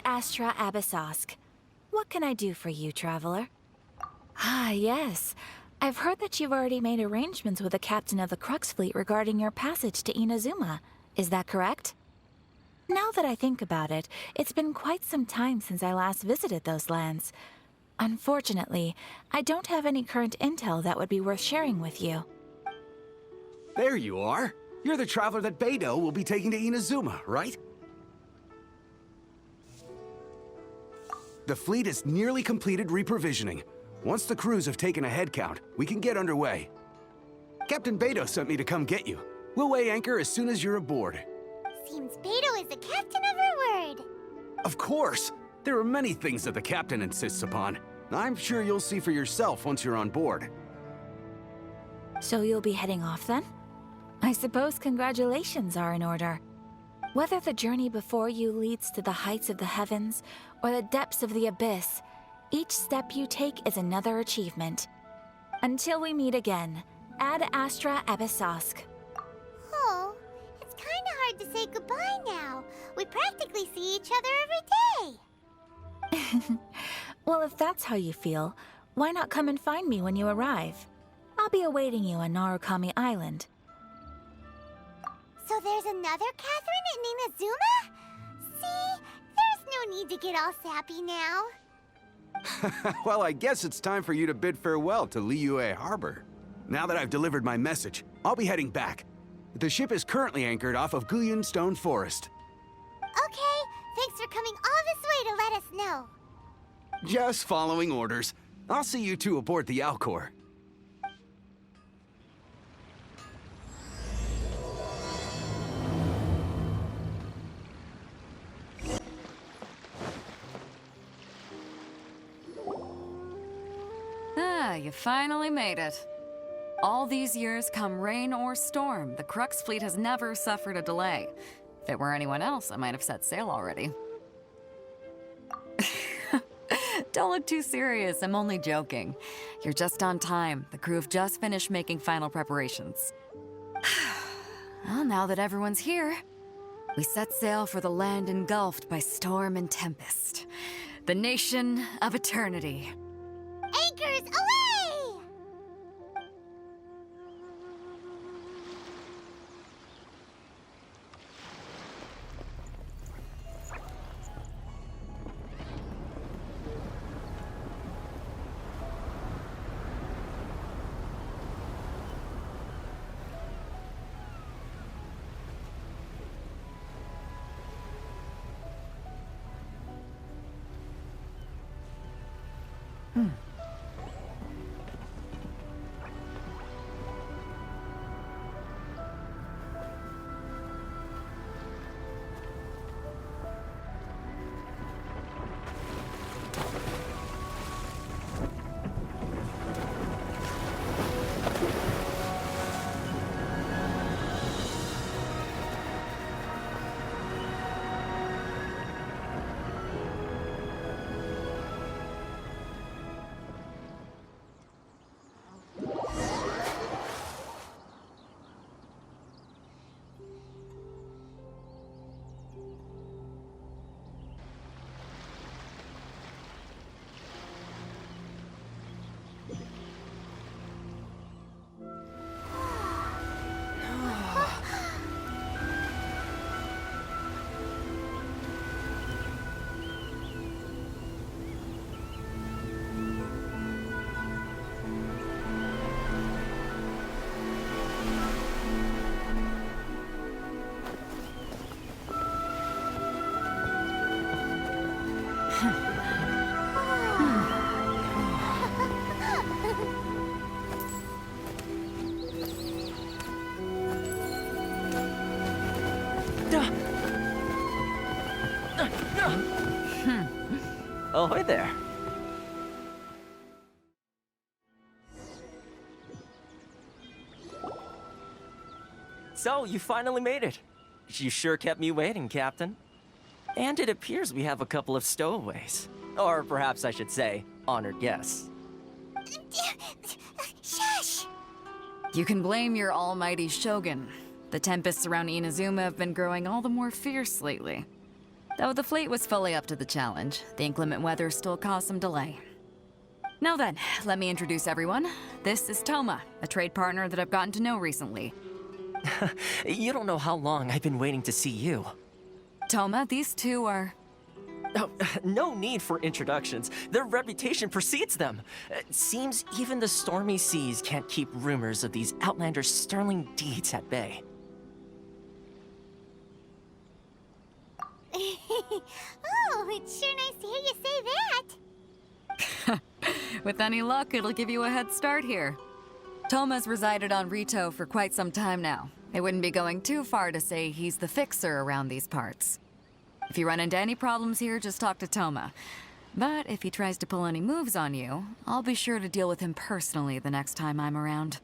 Astra Abyssosk. What can I do for you, traveler? Ah, yes. I've heard that you've already made arrangements with the captain of the Crux fleet regarding your passage to Inazuma. Is that correct? Now that I think about it, it's been quite some time since I last visited those lands. Unfortunately, I don't have any current intel that would be worth sharing with you. There you are. You're the traveler that Beidou will be taking to Inazuma, right? The fleet has nearly completed reprovisioning. Once the crews have taken a head count, we can get underway. Captain Beidou sent me to come get you. We'll weigh anchor as soon as you're aboard. Seems Beidou is the captain of her word. Of course! There are many things that the captain insists upon. I'm sure you'll see for yourself once you're on board. So you'll be heading off then? I suppose congratulations are in order. Whether the journey before you leads to the heights of the heavens or the depths of the abyss, each step you take is another achievement. Until we meet again, Ad Astra Abyssosk. Oh, it's kinda hard to say goodbye now. We practically see each other every day. Well, if that's how you feel, why not come and find me when you arrive? I'll be awaiting you on Narukami Island. So there's another Catherine in Inazuma? See? There's no need to get all sappy now. Well, I guess it's time for you to bid farewell to Liyue Harbor. Now that I've delivered my message, I'll be heading back. The ship is currently anchored off of Guyun Stone Forest. Okay, thanks for coming all this way to let us know. Just following orders. I'll see you two aboard the Alcor. Ah, you finally made it. All these years, come rain or storm, the Crux fleet has never suffered a delay. If it were anyone else, I might have set sail already. Don't look too serious, I'm only joking. You're just on time. The crew have just finished making final preparations. Well, now that everyone's here, we set sail for the land engulfed by storm and tempest. The nation of eternity. Anchors away! Ahoy there. So, you finally made it. You sure kept me waiting, Captain. And it appears we have a couple of stowaways. Or perhaps I should say, honored guests. Shush! You can blame your almighty Shogun. The tempests around Inazuma have been growing all the more fierce lately. Though the fleet was fully up to the challenge, the inclement weather still caused some delay. Now then, let me introduce everyone. This is Toma, a trade partner that I've gotten to know recently. You don't know how long I've been waiting to see you. Toma, these two are... Oh, no need for introductions. Their reputation precedes them. It seems even the stormy seas can't keep rumors of these Outlanders' sterling deeds at bay. Oh, it's sure nice to hear you say that. With any luck, it'll give you a head start here. Toma's resided on Ritou for quite some time now. It wouldn't be going too far to say he's the fixer around these parts. If you run into any problems here, just talk to Toma. But if he tries to pull any moves on you, I'll be sure to deal with him personally the next time I'm around.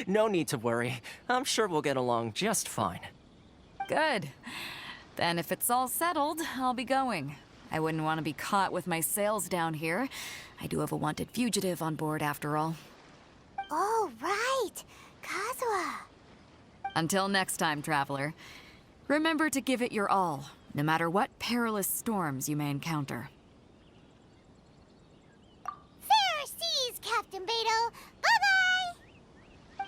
No need to worry. I'm sure we'll get along just fine. Good. Then if it's all settled, I'll be going. I wouldn't want to be caught with my sails down here. I do have a wanted fugitive on board after all. Oh, right. Kazuha. Until next time, traveler. Remember to give it your all, no matter what perilous storms you may encounter. Fair seas, Captain Beto. Bye-bye.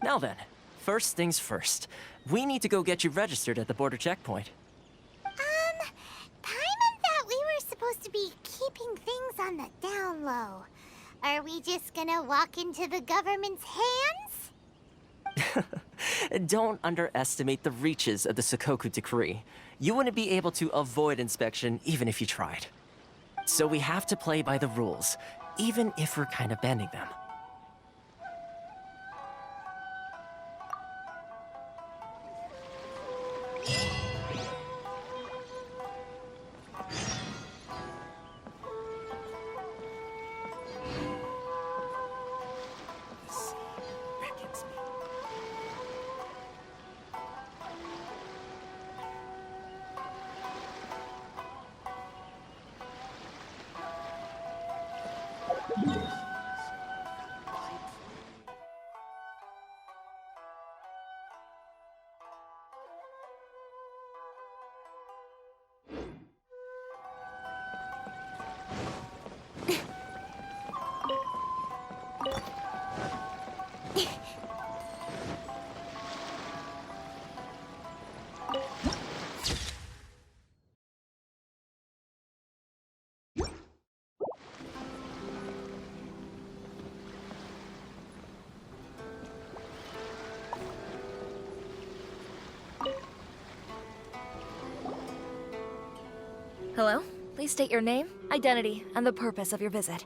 Now then, first things first. We need to go get you registered at the border checkpoint. Paimon thought we were supposed to be keeping things on the down low. Are we just gonna walk into the government's hands? Don't underestimate the reaches of the Sakoku Decree. You wouldn't be able to avoid inspection even if you tried. So we have to play by the rules, even if we're kind of bending them. Hello? Please state your name, identity, and the purpose of your visit.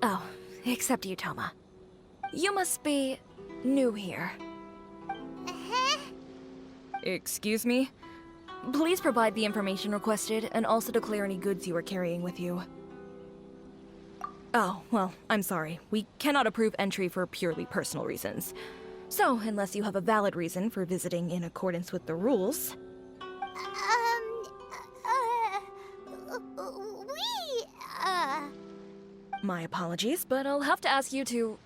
Oh, except you, Toma. You must be new here. Uh-huh. Excuse me? Please provide the information requested and also declare any goods you are carrying with you. Oh, well, I'm sorry. We cannot approve entry for purely personal reasons. So, unless you have a valid reason for visiting in accordance with the rules... My apologies, but I'll have to ask you to...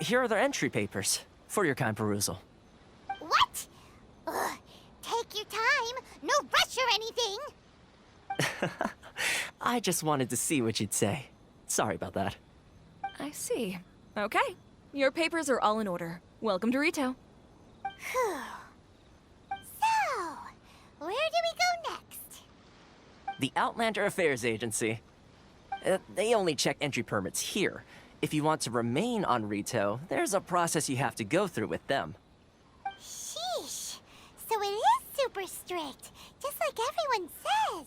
Here are their entry papers for your kind perusal. What? Ugh, take your time. No rush or anything. I just wanted to see what you'd say. Sorry about that. I see. Okay. Your papers are all in order. Welcome to Ritou. Whew. So, where do we go next? The Outlander Affairs Agency. They only check entry permits here. If you want to remain on Ritou, there's a process you have to go through with them. Sheesh. So it is super strict, just like everyone says.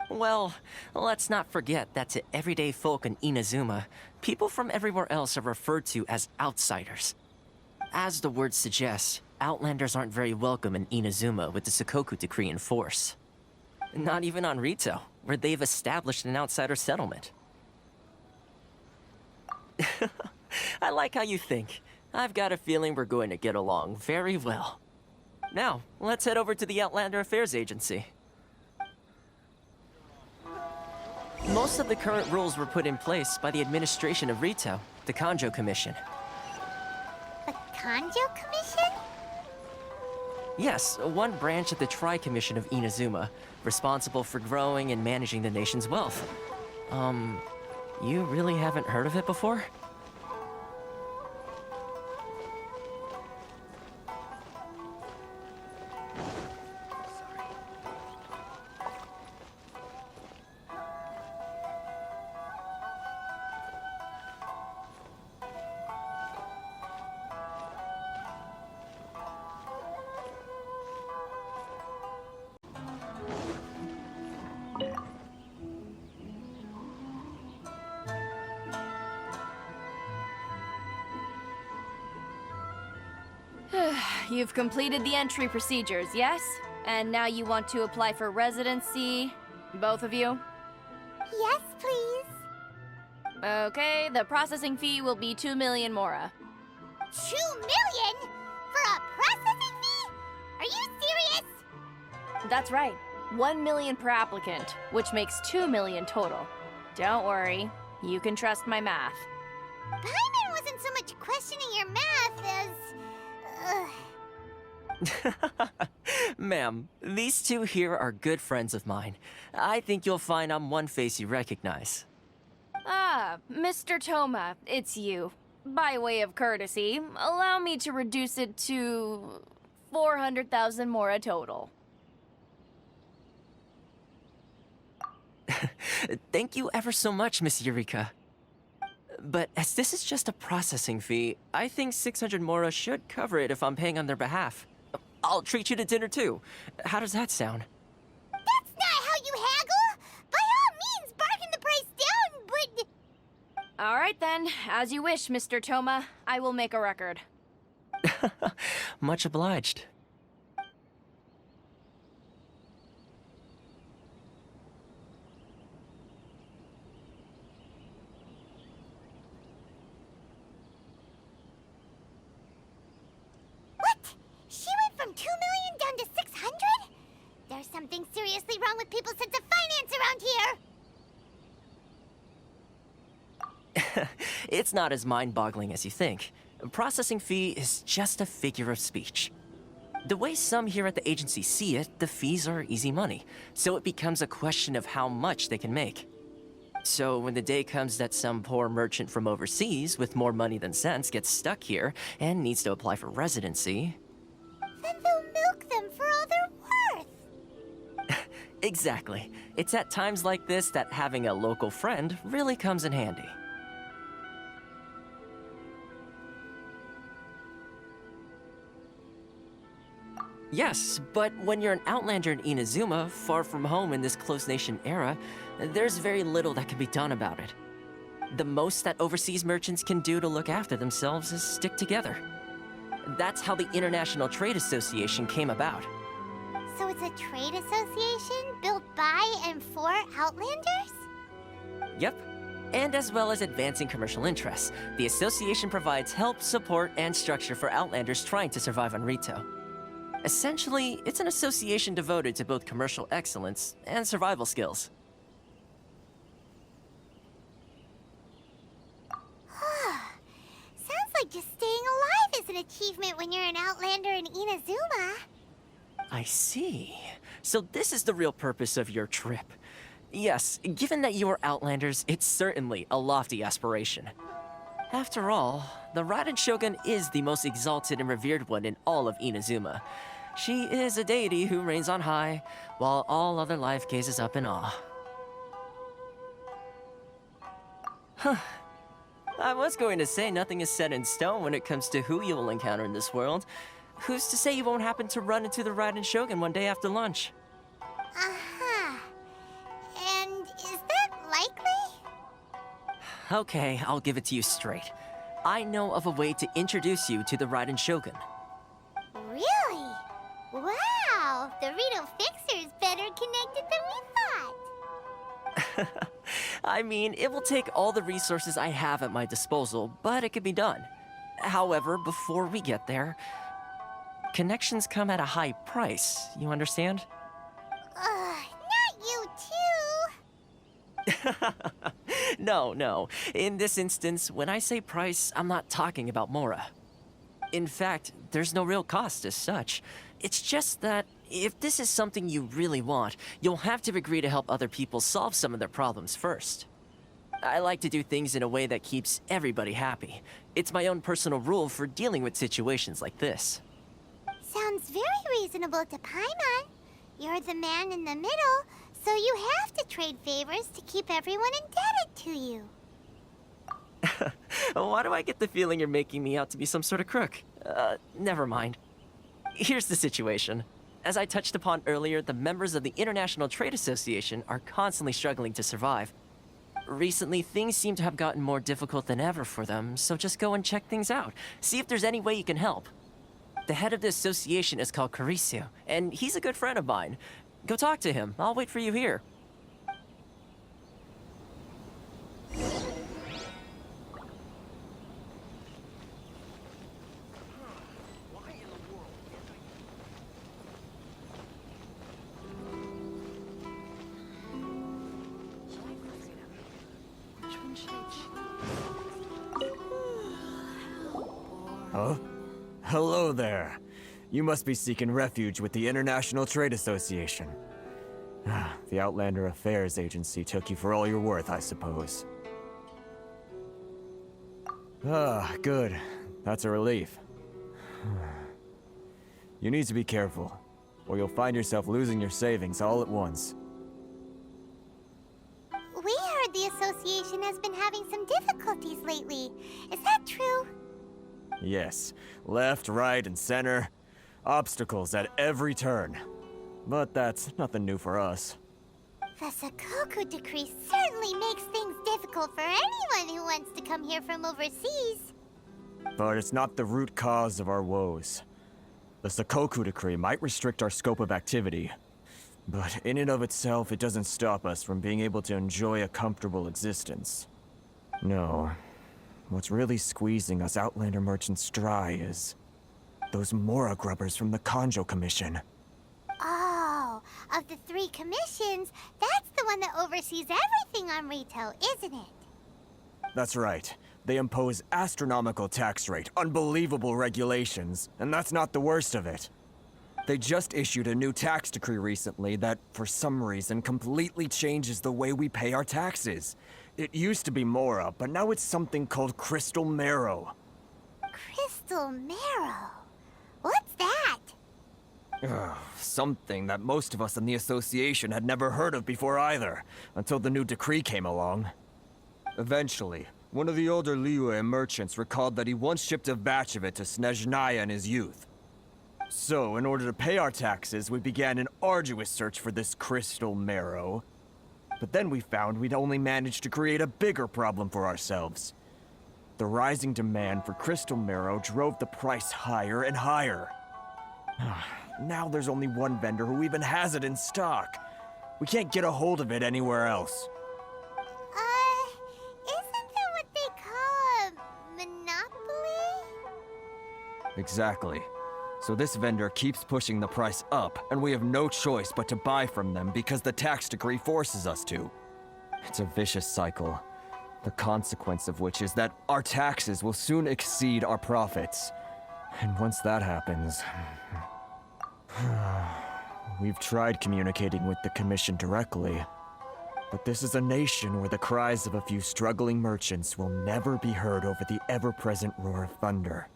Well, let's not forget that to everyday folk in Inazuma, people from everywhere else are referred to as outsiders. As the word suggests, Outlanders aren't very welcome in Inazuma with the Sakoku Decree in force. Not even on Ritou, where they've established an outsider settlement. I like how you think. I've got a feeling we're going to get along very well. Now, let's head over to the Outlander Affairs Agency. Most of the current rules were put in place by the administration of Ritou. the Kanjo Commission. The Kanjo Commission? Yes, one branch of the Tri-Commission of Inazuma, responsible for growing and managing the nation's wealth. You really haven't heard of it before? You've completed the entry procedures, yes? And now you want to apply for residency? Both of you? Yes, please. Okay, the processing fee will be 2 million mora. 2 million? For a processing fee? Are you serious? That's right. 1 million per applicant, which makes 2 million total. Don't worry, you can trust my math. Paimon wasn't so much questioning your math as... Ma'am, these two here are good friends of mine. I think you'll find I'm one face you recognize. Ah, Mr. Toma, it's you. By way of courtesy, allow me to reduce it to 400,000 mora total. Thank you ever so much, Miss Eureka. But as this is just a processing fee, I think 600 mora should cover it if I'm paying on their behalf. I'll treat you to dinner too. How does that sound? That's not how you haggle! By all means, bargain the price down, but... All right then, as you wish, Mr. Toma. I will make a record. Much obliged. What? She went from 2 million down to 600? There's something seriously wrong with people's sense of finance around here! It's not as mind-boggling as you think. A processing fee is just a figure of speech. The way some here at the agency see it, the fees are easy money, so it becomes a question of how much they can make. So when the day comes that some poor merchant from overseas with more money than sense gets stuck here and needs to apply for residency... Then they'll milk them for all they're worth! Exactly. It's at times like this that having a local friend really comes in handy. Yes, but when you're an outlander in Inazuma, far from home in this closed nation era, there's very little that can be done about it. The most that overseas merchants can do to look after themselves is stick together. That's how the International Trade Association came about. So it's a trade association built by and for Outlanders? Yep. And as well as advancing commercial interests, the association provides help, support, and structure for Outlanders trying to survive on Ritou. Essentially, it's an association devoted to both commercial excellence and survival skills. Sounds like just staying alive is an achievement when you're an Outlander in Inazuma. I see. So this is the real purpose of your trip. Yes, given that you are Outlanders, it's certainly a lofty aspiration. After all, the Raiden Shogun is the most exalted and revered one in all of Inazuma. She is a deity who reigns on high, while all other life gazes up in awe. Huh. I was going to say nothing is set in stone when it comes to who you will encounter in this world. Who's to say you won't happen to run into the Raiden Shogun one day after lunch? Uh-huh. And is that likely? Okay, I'll give it to you straight. I know of a way to introduce you to the Raiden Shogun. Really? Wow! The Ritou Fixer's better connected than we thought! I mean, it will take all the resources I have at my disposal, but it can be done. However, before we get there, connections come at a high price, you understand? Not you too! No, no. In this instance, when I say price, I'm not talking about Mora. In fact, there's no real cost as such. It's just that if this is something you really want, you'll have to agree to help other people solve some of their problems first. I like to do things in a way that keeps everybody happy. It's my own personal rule for dealing with situations like this. Sounds very reasonable to Paimon. You're the man in the middle, so you have to trade favors to keep everyone indebted to you. Why do I get the feeling you're making me out to be some sort of crook? Never mind. Here's the situation. As I touched upon earlier, the members of the International Trade Association are constantly struggling to survive. Recently, things seem to have gotten more difficult than ever for them, so just go and check things out. See if there's any way you can help. The head of the association is called Karisu, and he's a good friend of mine. Go talk to him. I'll wait for you here. Huh? Hello there. You must be seeking refuge with the International Trade Association. The Outlander Affairs Agency took you for all you're worth, I suppose. Good. That's a relief. You need to be careful, or you'll find yourself losing your savings all at once. We heard the association has been having some difficulties lately. Is that true? Yes. Left, right, and center. Obstacles at every turn. But that's nothing new for us. The Sakoku decree certainly makes things difficult for anyone who wants to come here from overseas. But it's not the root cause of our woes. The Sakoku decree might restrict our scope of activity, but in and of itself, it doesn't stop us from being able to enjoy a comfortable existence. No. What's really squeezing us Outlander merchants dry is those Mora grubbers from the Kanjo Commission. Oh, of the 3 commissions, that's the one that oversees everything on Ritou, isn't it? That's right. They impose astronomical tax rate, unbelievable regulations, and that's not the worst of it. They just issued a new tax decree recently that, for some reason, completely changes the way we pay our taxes. It used to be Mora, but now it's something called Crystal Marrow. Crystal Marrow? What's that? Something that most of us in the association had never heard of before either, until the new decree came along. Eventually, one of the older Liyue merchants recalled that he once shipped a batch of it to Snezhnaya in his youth. So, in order to pay our taxes, we began an arduous search for this Crystal Marrow. But then we found we'd only managed to create a bigger problem for ourselves. The rising demand for Crystal Marrow drove the price higher and higher. Now there's only one vendor who even has it in stock. We can't get a hold of it anywhere else. Isn't that what they call a monopoly? Exactly. So this vendor keeps pushing the price up, and we have no choice but to buy from them because the tax decree forces us to. It's a vicious cycle, the consequence of which is that our taxes will soon exceed our profits. And once that happens... We've tried communicating with the Commission directly, but this is a nation where the cries of a few struggling merchants will never be heard over the ever-present roar of thunder.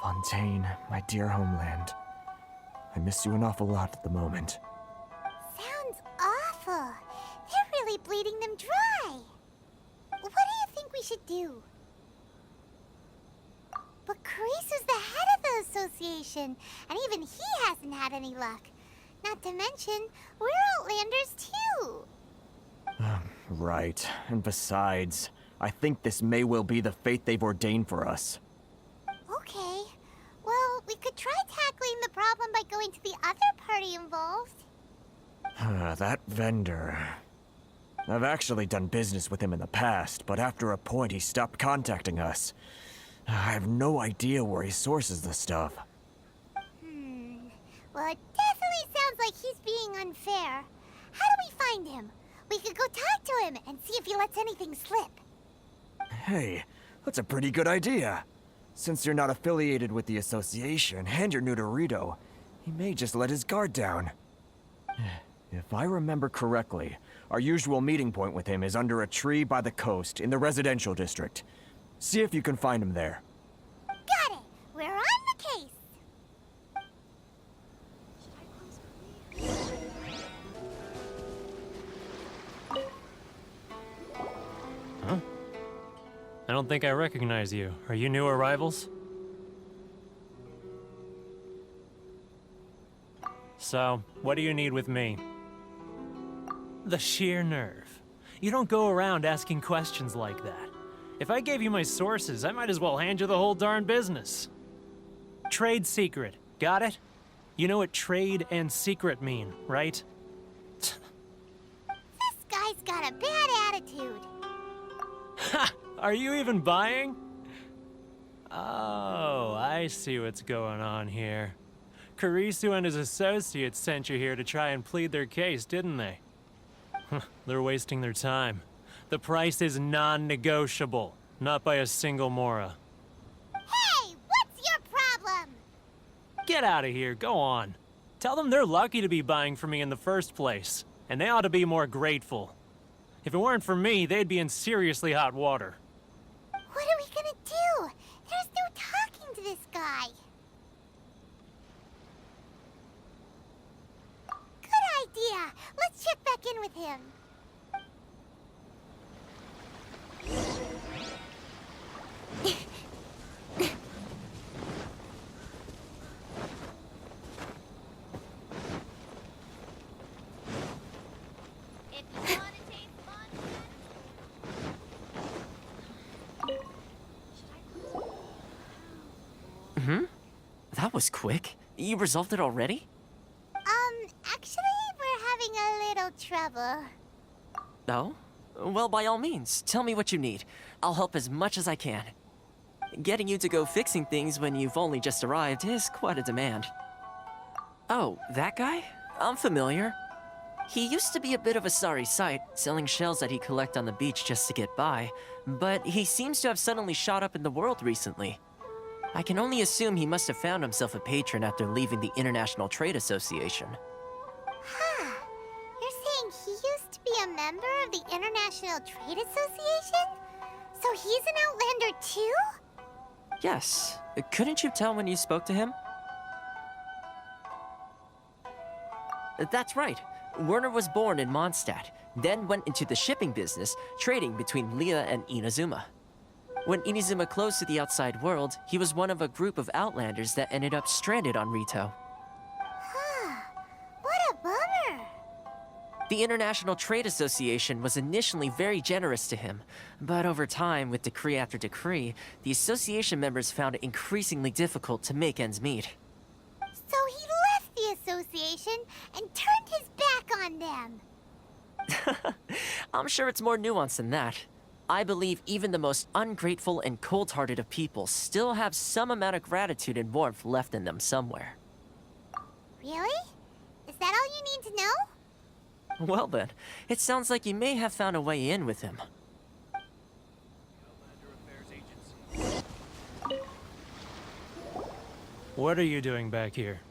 Fontaine, my dear homeland. I miss you an awful lot at the moment. Sounds awful. They're really bleeding them dry. What do you think we should do? But Karisu's the head of the association, and even he hasn't had any luck. Not to mention, we're Outlanders too. Right. And besides, I think this may well be the fate they've ordained for us. Okay. Well, we could try tackling the problem by going to the other party involved. That vendor... I've actually done business with him in the past, but after a point he stopped contacting us. I have no idea where he sources the stuff. Well, it definitely sounds like he's being unfair. How do we find him? We could go talk to him and see if he lets anything slip. Hey, that's a pretty good idea. Since you're not affiliated with the association and you're new to Ritou, he may just let his guard down. If I remember correctly, our usual meeting point with him is under a tree by the coast in the residential district. See if you can find him there. Got it! We're on the case! Huh? I don't think I recognize you. Are you new arrivals? So, what do you need with me? The sheer nerve. You don't go around asking questions like that. If I gave you my sources, I might as well hand you the whole darn business. Trade secret. Got it? You know what trade and secret mean, right? This guy's got a bad attitude. Ha! Are you even buying? Oh, I see what's going on here. Karisu and his associates sent you here to try and plead their case, didn't they? They're wasting their time. The price is non-negotiable, not by a single Mora. Hey, what's your problem? Get out of here, go on. Tell them they're lucky to be buying from me in the first place, and they ought to be more grateful. If it weren't for me, they'd be in seriously hot water. What are we gonna do? There's no talking to this guy. Good idea. Let's check back in with him. If you want to taste fun. That was quick. You resolved it already? Actually, we're having a little trouble. No? Well, by all means, tell me what you need. I'll help as much as I can. Getting you to go fixing things when you've only just arrived is quite a demand. Oh, that guy? I'm familiar. He used to be a bit of a sorry sight, selling shells that he collect on the beach just to get by, but he seems to have suddenly shot up in the world recently. I can only assume he must have found himself a patron after leaving the International Trade Association. Huh. You're saying he used to be a member of the International Trade Association? So he's an Outlander too? Yes. Couldn't you tell when you spoke to him? That's right. Werner was born in Mondstadt, then went into the shipping business, trading between Leah and Inazuma. When Inazuma closed to the outside world, he was one of a group of Outlanders that ended up stranded on Ritou. Huh. What a bummer. The International Trade Association was initially very generous to him, but over time, with decree after decree, the association members found it increasingly difficult to make ends meet. So he left the association and turned his back on them. I'm sure it's more nuanced than that. I believe even the most ungrateful and cold-hearted of people still have some amount of gratitude and warmth left in them somewhere. Really? Is that all you need to know? Well then, it sounds like you may have found a way in with him. What are you doing back here?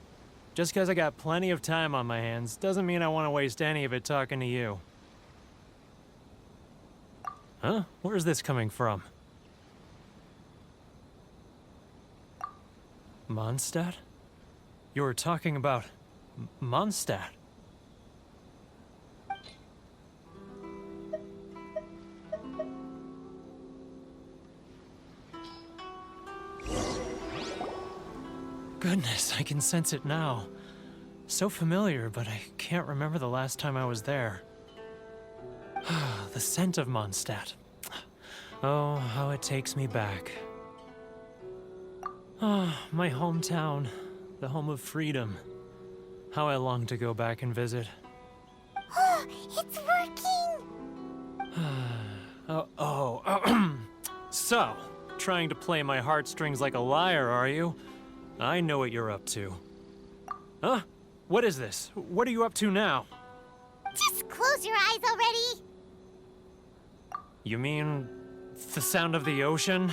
Just because I got plenty of time on my hands doesn't mean I want to waste any of it talking to you. Huh? Where's this coming from? Mondstadt? You were talking about Mondstadt. Goodness, I can sense it now. So familiar, but I can't remember the last time I was there. The scent of Mondstadt. Oh, how it takes me back. Ah, my hometown, the home of freedom. How I long to go back and visit. Oh, it's working! So, trying to play my heartstrings like a liar, are you? I know what you're up to. Huh? What is this? What are you up to now? Just close close your eyes already? You mean the sound of the ocean?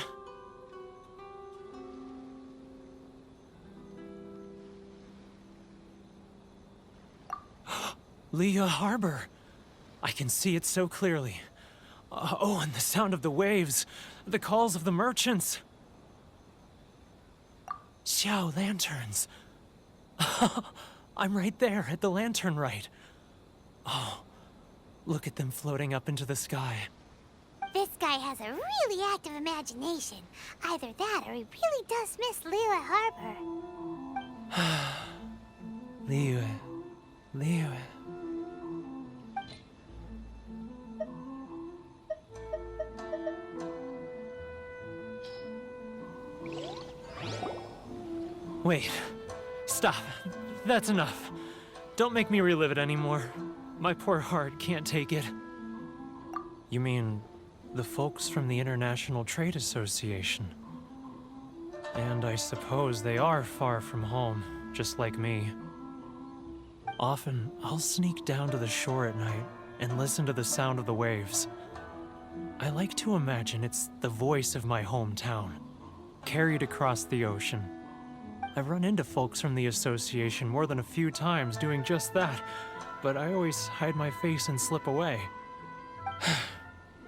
Leah Harbor. I can see it so clearly. Oh, and the sound of the waves. The calls of the merchants. Xiao lanterns. I'm right there at the lantern right. Oh, look at them floating up into the sky. This guy has a really active imagination. Either that or he really does miss Liyue Harbor. Liyue. Wait. Stop. That's enough. Don't make me relive it anymore. My poor heart can't take it. You mean the folks from the International Trade Association? And I suppose they are far from home, just like me. Often, I'll sneak down to the shore at night and listen to the sound of the waves. I like to imagine it's the voice of my hometown, carried across the ocean. I've run into folks from the association more than a few times doing just that, but I always hide my face and slip away.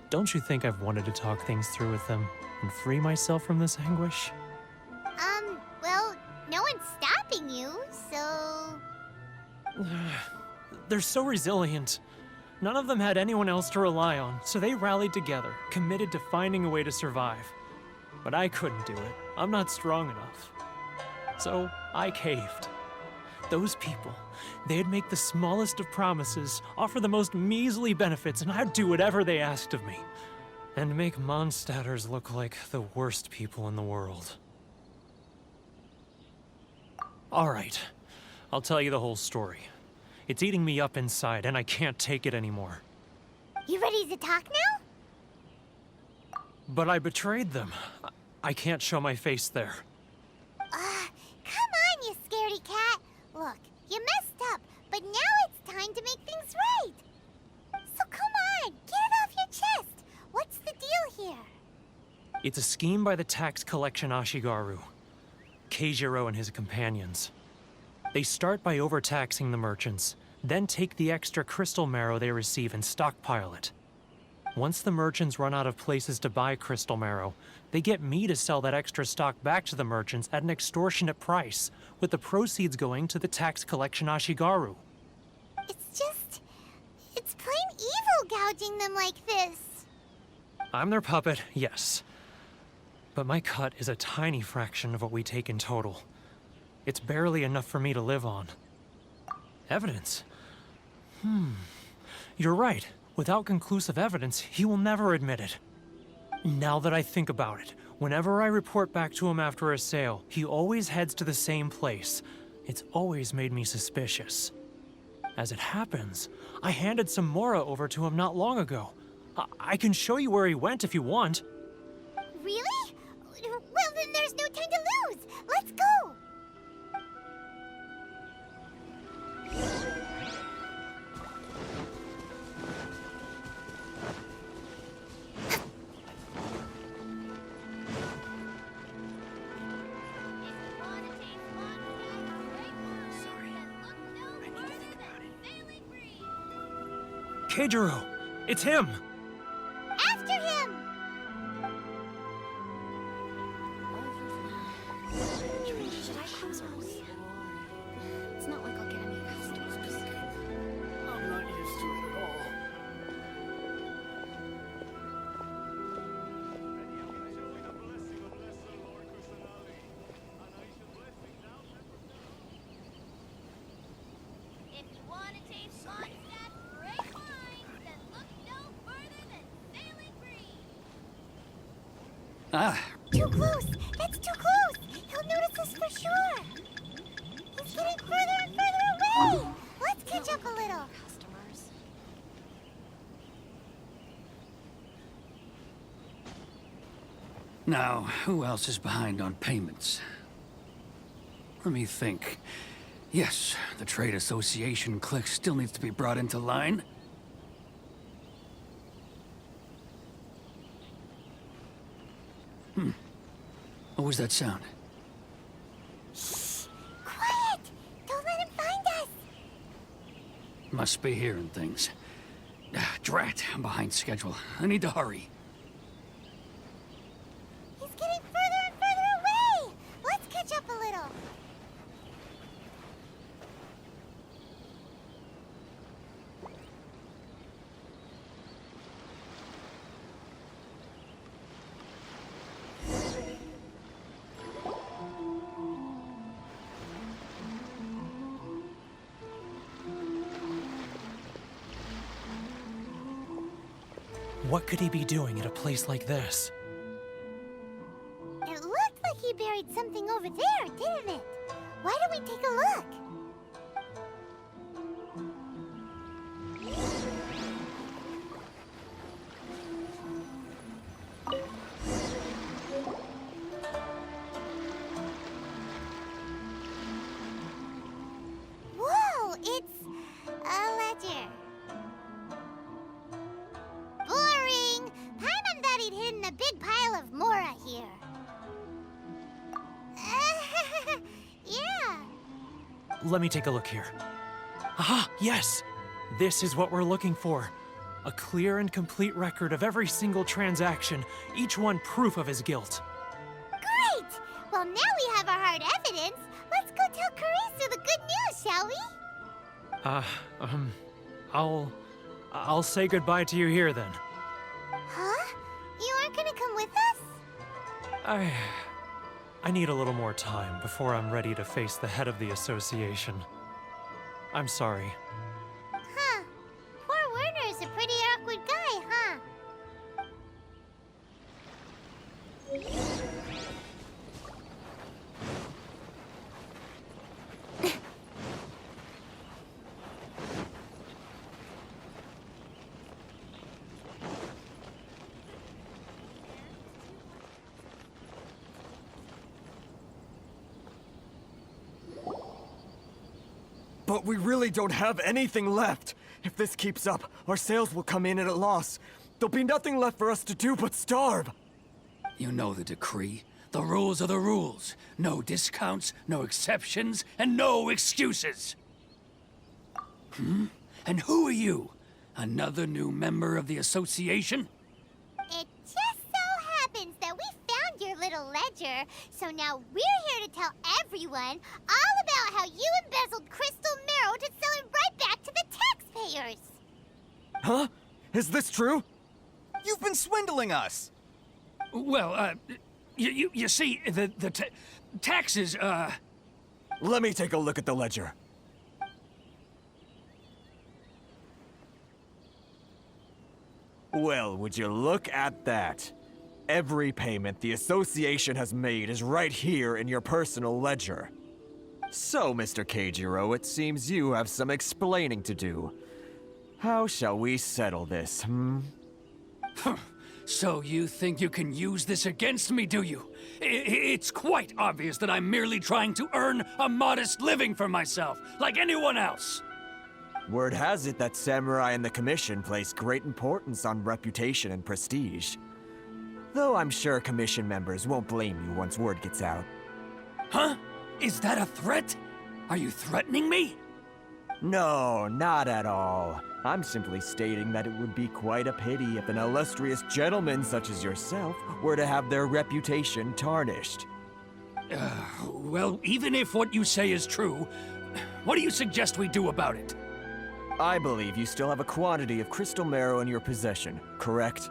Don't you think I've wanted to talk things through with them and free myself from this anguish? Well, no one's stopping you, so... They're so resilient. None of them had anyone else to rely on, so they rallied together, committed to finding a way to survive. But I couldn't do it. I'm not strong enough. So I caved. Those people, they'd make the smallest of promises, offer the most measly benefits, and I'd do whatever they asked of me. And make Mondstadters look like the worst people in the world. Alright, I'll tell you the whole story. It's eating me up inside, and I can't take it anymore. You ready to talk now? But I betrayed them. I can't show my face there. Come on, you scaredy cat. Look, you messed up, but now it's time to make things right. So come on, get it off your chest. What's the deal here? It's a scheme by the tax collection Ashigaru, Keijiro and his companions. They start by overtaxing the merchants, then take the extra crystal marrow they receive and stockpile it. Once the merchants run out of places to buy crystal marrow, they get me to sell that extra stock back to the merchants at an extortionate price, with the proceeds going to the tax collection Ashigaru. It's plain evil gouging them like this. I'm their puppet, yes. But my cut is a tiny fraction of what we take in total. It's barely enough for me to live on. Evidence? You're right. Without conclusive evidence, he will never admit it. Now that I think about it, whenever I report back to him after a sale, he always heads to the same place. It's always made me suspicious. As it happens, I handed some Mora over to him not long ago. I can show you where he went if you want. Really? Well, then there's no time to lose. Let's go. Keijiro! It's him! After him! Should I close early? It's not like I'll get any customers. I'm not used to it at all. If you want to taste Mondstadt's great wine, then look no further than Sailing Green. Too close! That's too close! He'll notice us for sure! He's getting further and further away! Let's catch up a little. Customers. Now, who else is behind on payments? Let me think. Yes, the Trade Association clique still needs to be brought into line. What was that sound? Shh! Quiet! Don't let him find us! Must be hearing things. Drat, I'm behind schedule. I need to hurry. He's getting further and further away! Let's catch up a little. What could he be doing at a place like this? It looked like he buried something over there, didn't it? Why don't we take a look? Whoa, it's a ledger. Boring! Paimon thought he'd hidden a big pile of Mora here. Yeah. Let me take a look here. Aha, yes! This is what we're looking for. A clear and complete record of every single transaction, each one proof of his guilt. Great! Well, now we have our hard evidence. Let's go tell Karisu the good news, shall we? I'll say goodbye to you here then. Huh? You aren't gonna come with us? I need a little more time before I'm ready to face the head of the association. I'm sorry. Huh. Poor Werner's a pretty awkward guy, huh? But we really don't have anything left. If this keeps up, our sales will come in at a loss. There'll be nothing left for us to do but starve. You know the decree. The rules are the rules. No discounts, no exceptions, and no excuses. And who are you? Another new member of the association? It just so happens that we found your little ledger, so now we're here to tell everyone all about how you embezzled crystal marrow to sell it right back to the taxpayers. Huh? Is this true? You've been swindling us! Well, you see, the taxes, Let me take a look at the ledger. Well, would you look at that? Every payment the association has made is right here in your personal ledger. So, Mr. Keijiro, it seems you have some explaining to do. How shall we settle this, So you think you can use this against me, do you? It's quite obvious that I'm merely trying to earn a modest living for myself, like anyone else. Word has it that samurai and the commission place great importance on reputation and prestige. Though I'm sure commission members won't blame you once word gets out. Huh? Is that a threat? Are you threatening me? No, not at all. I'm simply stating that it would be quite a pity if an illustrious gentleman such as yourself were to have their reputation tarnished. Well, even if what you say is true, what do you suggest we do about it? I believe you still have a quantity of crystal marrow in your possession, correct?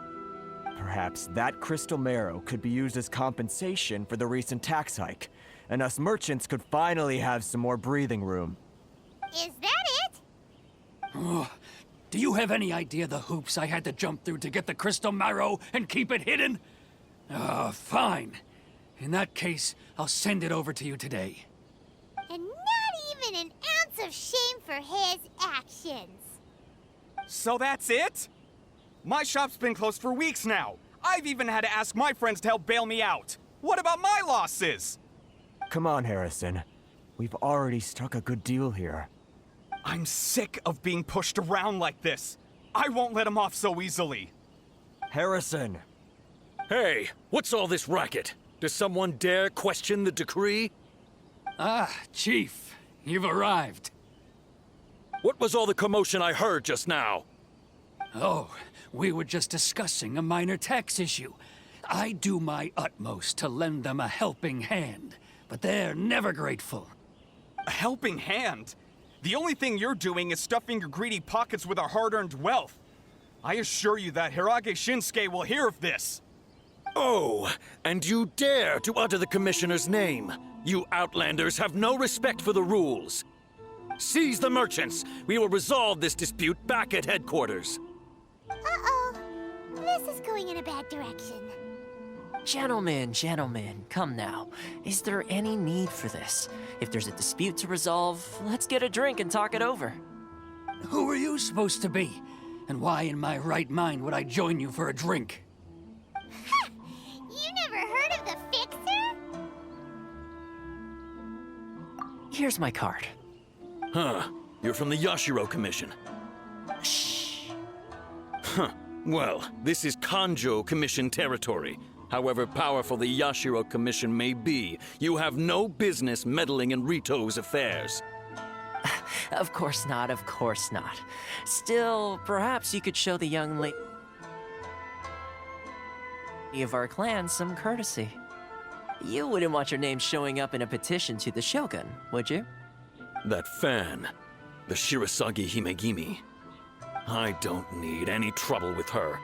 Perhaps that crystal marrow could be used as compensation for the recent tax hike, and us merchants could finally have some more breathing room. Is that it? Oh, do you have any idea the hoops I had to jump through to get the crystal marrow and keep it hidden? Fine. In that case, I'll send it over to you today. And not even an ounce of shame for his actions. So that's it? My shop's been closed for weeks now. I've even had to ask my friends to help bail me out. What about my losses? Come on, Harrison. We've already struck a good deal here. I'm sick of being pushed around like this. I won't let him off so easily. Harrison! Hey, what's all this racket? Does someone dare question the decree? Ah, Chief, you've arrived. What was all the commotion I heard just now? Oh, we were just discussing a minor tax issue. I do my utmost to lend them a helping hand, but they're never grateful. A helping hand? The only thing you're doing is stuffing your greedy pockets with our hard-earned wealth. I assure you that Hirage Shinsuke will hear of this. Oh, and you dare to utter the Commissioner's name. You Outlanders have no respect for the rules. Seize the merchants. We will resolve this dispute back at headquarters. Uh-oh. This is going in a bad direction. Gentlemen, come now. Is there any need for this? If there's a dispute to resolve, let's get a drink and talk it over. Who are you supposed to be? And why in my right mind would I join you for a drink? Ha! You never heard of the Fixer? Here's my card. Huh. You're from the Yashiro Commission. Shh. Huh. Well, this is Kanjo Commission territory. However powerful the Yashiro Commission may be, you have no business meddling in Ritou's affairs. Of course not, of course not. Still, perhaps you could show the young lady of our clan some courtesy. You wouldn't want your name showing up in a petition to the Shogun, would you? That fan, the Shirasagi Himegimi. I don't need any trouble with her.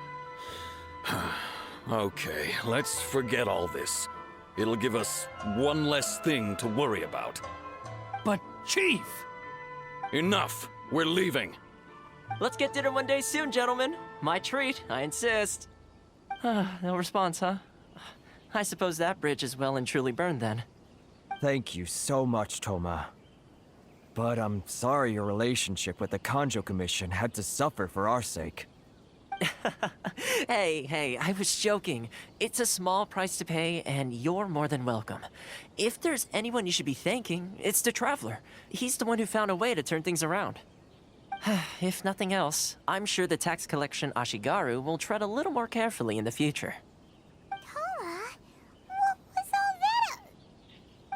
Okay, let's forget all this. It'll give us one less thing to worry about. But, Chief! Enough! We're leaving. Let's get dinner one day soon, gentlemen. My treat, I insist. No response, huh? I suppose that bridge is well and truly burned then. Thank you so much, Toma. But I'm sorry your relationship with the Kanjo Commission had to suffer for our sake. Hey, I was joking. It's a small price to pay, and you're more than welcome. If there's anyone you should be thanking, it's the Traveler. He's the one who found a way to turn things around. If nothing else, I'm sure the tax collection Ashigaru will tread a little more carefully in the future. Toma? What was all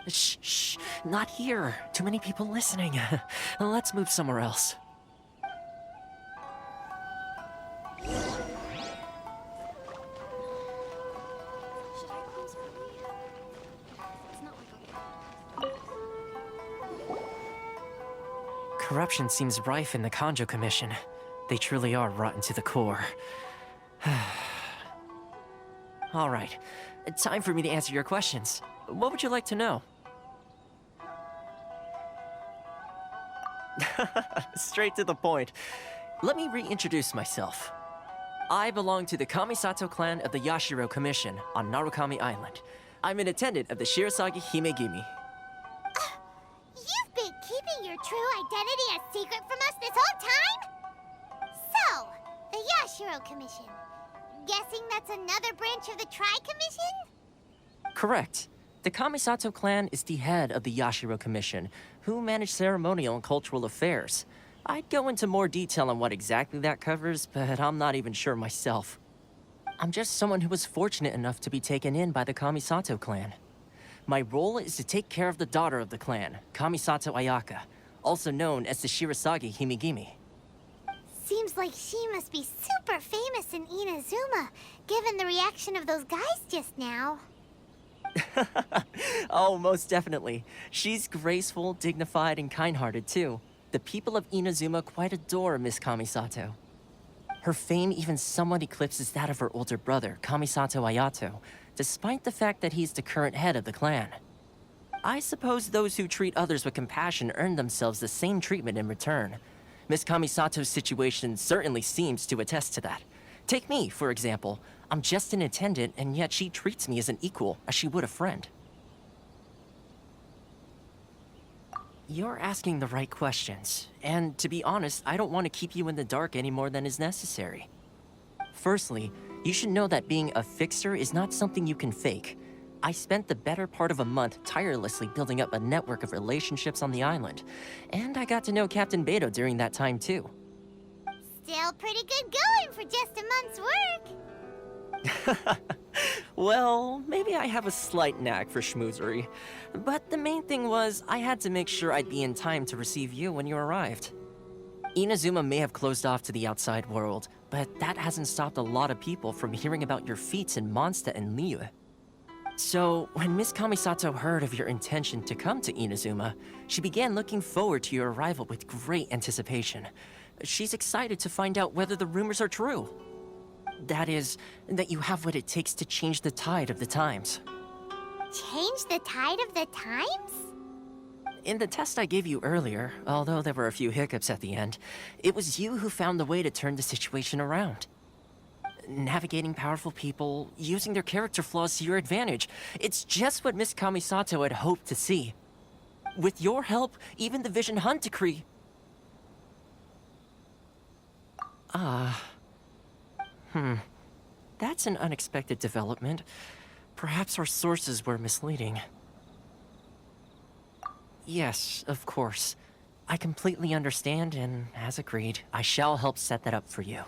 that? Shh, not here. Too many people listening. Let's move somewhere else. Corruption seems rife in the Kanjo Commission. They truly are rotten to the core. All right, time for me to answer your questions. What would you like to know? Straight to the point. Let me reintroduce myself. I belong to the Kamisato clan of the Yashiro Commission on Narukami Island. I'm an attendant of the Shirasagi Himegimi. You've been keeping your true identity a secret from us this whole time? So, the Yashiro Commission. Guessing that's another branch of the Tri-Commission? Correct. The Kamisato clan is the head of the Yashiro Commission, who manage ceremonial and cultural affairs. I'd go into more detail on what exactly that covers, but I'm not even sure myself. I'm just someone who was fortunate enough to be taken in by the Kamisato clan. My role is to take care of the daughter of the clan, Kamisato Ayaka, also known as the Shirasagi Himegimi. Seems like she must be super famous in Inazuma, given the reaction of those guys just now. Oh, most definitely. She's graceful, dignified, and kind-hearted, too. The people of Inazuma quite adore Miss Kamisato. Her fame even somewhat eclipses that of her older brother, Kamisato Ayato, despite the fact that he's the current head of the clan. I suppose those who treat others with compassion earn themselves the same treatment in return. Miss Kamisato's situation certainly seems to attest to that. Take me, for example. I'm just an attendant, and yet she treats me as an equal, as she would a friend. You're asking the right questions, and to be honest, I don't want to keep you in the dark any more than is necessary. Firstly, you should know that being a fixer is not something you can fake. I spent the better part of a month tirelessly building up a network of relationships on the island, and I got to know Captain Beto during that time too. Still pretty good going for just a month's work. Well, maybe I have a slight knack for schmoozery. But the main thing was, I had to make sure I'd be in time to receive you when you arrived. Inazuma may have closed off to the outside world, but that hasn't stopped a lot of people from hearing about your feats in Mondstadt and Liyue. So, when Miss Kamisato heard of your intention to come to Inazuma, she began looking forward to your arrival with great anticipation. She's excited to find out whether the rumors are true. That is, that you have what it takes to change the tide of the times. Change the tide of the times? In the test I gave you earlier, although there were a few hiccups at the end, it was you who found the way to turn the situation around. Navigating powerful people, using their character flaws to your advantage. It's just what Miss Kamisato had hoped to see. With your help, even the Vision Hunt decree... That's an unexpected development. Perhaps our sources were misleading. Yes, of course. I completely understand, and as agreed, I shall help set that up for you.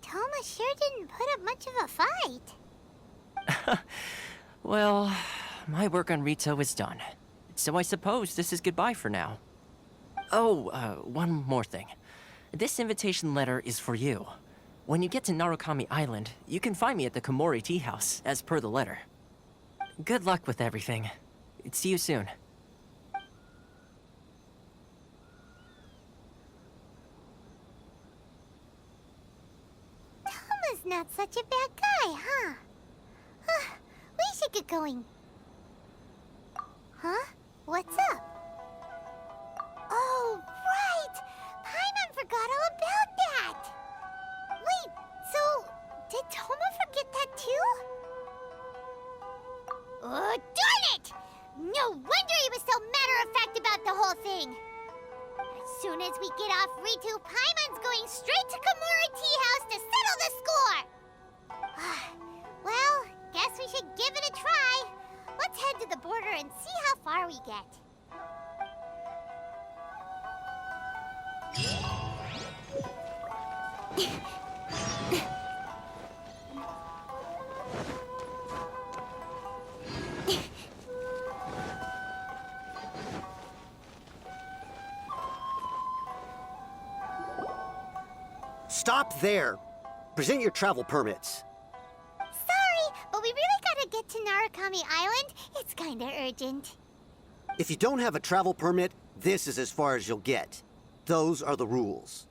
Toma sure didn't put up much of a fight. Well, my work on Ritou is done. So I suppose this is goodbye for now. Oh, one more thing. This invitation letter is for you. When you get to Narukami Island, you can find me at the Komori Tea House, as per the letter. Good luck with everything. See you soon. Toma's not such a bad guy, huh? We should get going. Huh? What's up? Oh, right! Paimon forgot all about that! Wait, so did Toma forget that too? Oh, darn it! No wonder he was so matter-of-fact about the whole thing! As soon as we get off Ritou, Paimon's going straight to Komori Tea House to settle the score! Well, guess we should give it a try. Let's head to the border and see how far we get. Stop there! Present your travel permits. Sorry, but we really gotta get to Narukami Island. It's kinda urgent. If you don't have a travel permit, this is as far as you'll get. Those are the rules.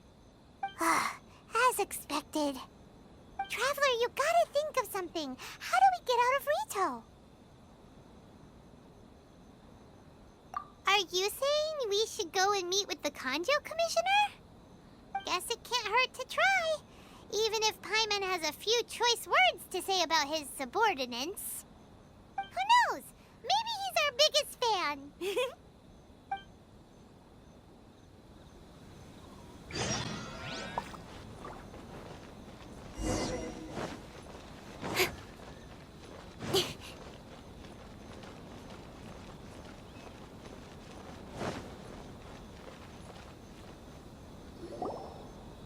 As expected. Traveler, you gotta think of something. How do we get out of Ritou? Are you saying we should go and meet with the Kanjo Commissioner? Guess it can't hurt to try. Even if Paimon has a few choice words to say about his subordinates. Who knows? Maybe he's our biggest fan.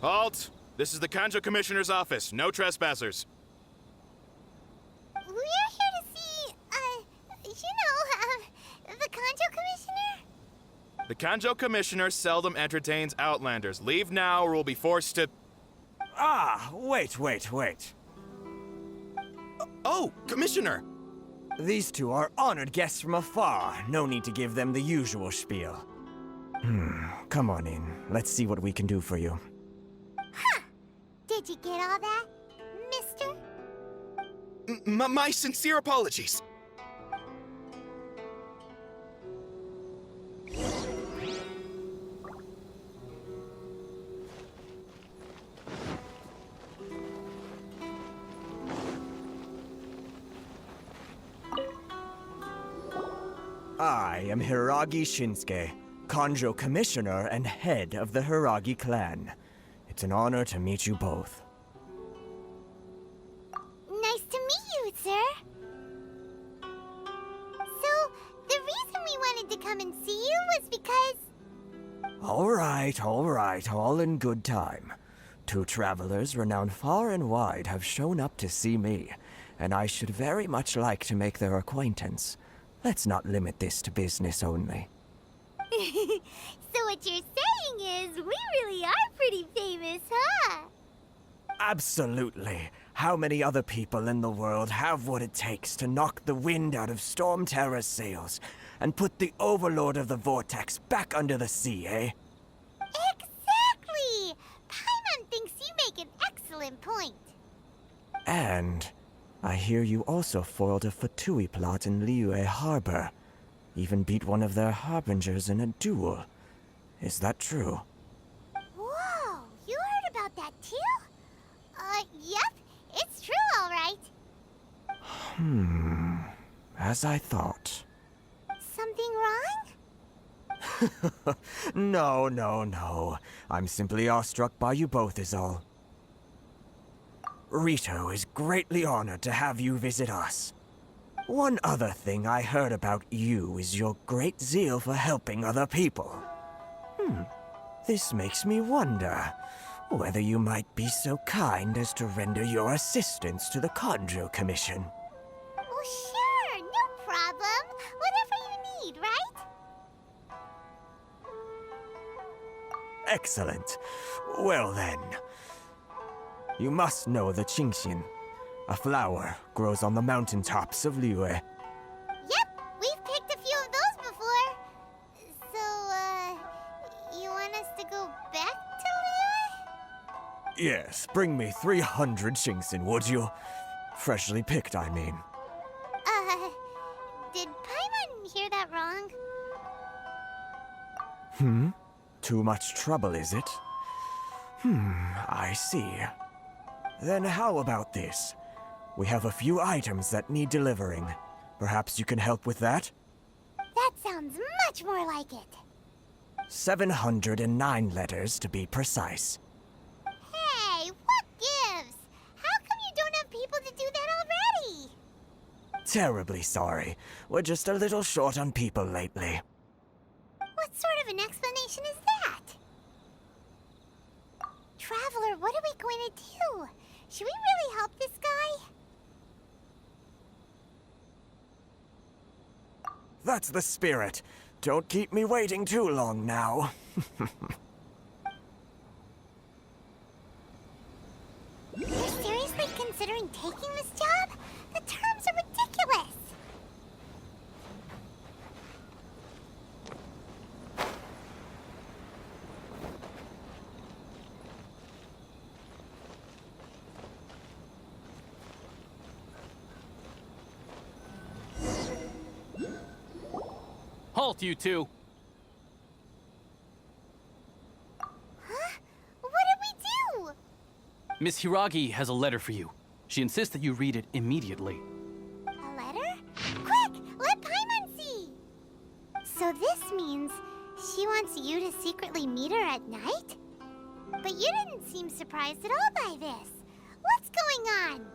Halt! This is the Kanjo Commissioner's office. No trespassers. We're here to see, the Kanjo Commissioner? The Kanjo Commissioner seldom entertains Outlanders. Leave now or we'll be forced to... Wait. Oh, Commissioner! These two are honored guests from afar. No need to give them the usual spiel. Come on in. Let's see what we can do for you. Did you get all that, mister? My sincere apologies. I am Hiragi Shinsuke, Kanjo Commissioner and head of the Hiragi clan. It's an honor to meet you both. Nice to meet you, sir. So, the reason we wanted to come and see you was because... All right, all in good time. Two travelers renowned far and wide have shown up to see me, and I should very much like to make their acquaintance. Let's not limit this to business only. So what you're saying is, we really are pretty famous, huh? Absolutely. How many other people in the world have what it takes to knock the wind out of Storm Terror's sails and put the Overlord of the Vortex back under the sea, eh? Exactly! Paimon thinks you make an excellent point. And I hear you also foiled a Fatui plot in Liyue Harbor. Even beat one of their harbingers in a duel. Is that true? Whoa, you heard about that too? Yep, it's true, all right. As I thought. Something wrong? No. I'm simply awestruck by you both is all. Ritou is greatly honored to have you visit us. One other thing I heard about you is your great zeal for helping other people. This makes me wonder whether you might be so kind as to render your assistance to the Conjo Commission. Well, sure, no problem. Whatever you need, right? Excellent. Well then. You must know the genshin. A flower grows on the mountaintops of Liyue. Yep, we've picked a few of those before. So, you want us to go back to Liyue? Yes, bring me 300 genshin, would you? Freshly picked, I mean. Did Paimon hear that wrong? Too much trouble, is it? I see. Then how about this? We have a few items that need delivering. Perhaps you can help with that? That sounds much more like it. 709 letters to be precise. Hey, what gives? How come you don't have people to do that already? Terribly sorry. We're just a little short on people lately. What sort of an explanation is that? Traveler, what are we going to do? Should we really help this guy? That's the spirit. Don't keep me waiting too long now. You're seriously considering taking this job? The terms are ridiculous. Halt, you two! Huh? What did we do? Miss Hiragi has a letter for you. She insists that you read it immediately. A letter? Quick, let Paimon see! So this means she wants you to secretly meet her at night? But you didn't seem surprised at all by this. What's going on?